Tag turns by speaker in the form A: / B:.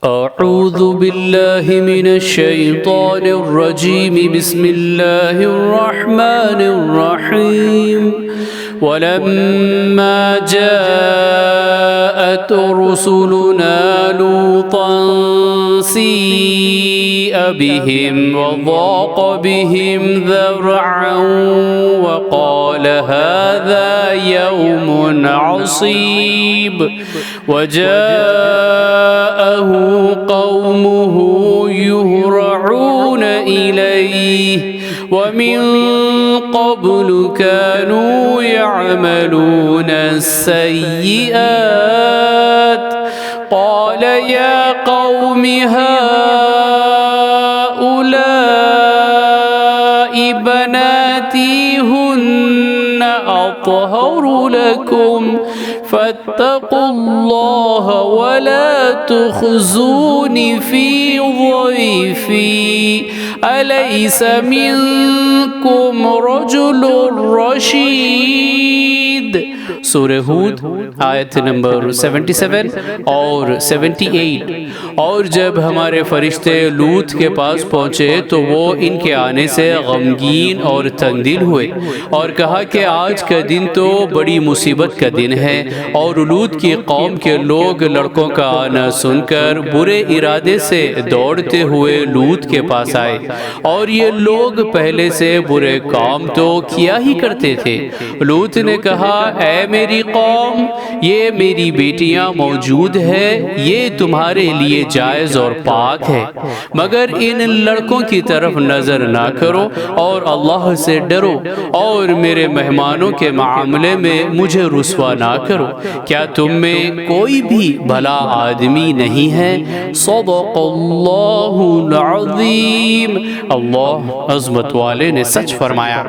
A: أعوذ بالله من الشيطان الرجيم بسم الله الرحمن الرحيم ولما جاءت رسلنا لوطا سيء بهم وضاق بهم ذرعا وقال هذا يوم عصيب وجاءه قومه يهرعون إليه ومن قبل كانوا يعملون السيئات قال يا قوم هؤلاء بناتي هن أطهر لكم فاتقوا الله ولا تخزوني في ضيفي أليس منكم رجل رشيد۔ سورہ ہود آیت نمبر 77 اور 78۔ اور جب ہمارے فرشتے لوط کے پاس پہنچے تو وہ ان کے آنے سے غمگین اور تنگ دل ہوئے اور کہا کہ آج کا دن تو بڑی مصیبت کا دن ہے، اور لوط کی قوم کے لوگ لڑکوں کا آنا سن کر برے ارادے سے دوڑتے ہوئے لوط کے پاس آئے، اور یہ لوگ پہلے سے برے کام تو کیا ہی کرتے تھے۔ لوط نے کہا اے میری قوم، یہ میری بیٹیاں موجود ہے، یہ تمہارے لیے جائز اور پاک ہے، مگر ان لڑکوں کی طرف نظر نہ کرو اور اللہ سے ڈرو، اور میرے مہمانوں کے معاملے میں مجھے رسوا نہ کرو۔ کیا تم میں کوئی بھی بھلا آدمی نہیں ہے؟ صدق اللہ العظیم۔ اللہ عظمت والے نے سچ فرمایا۔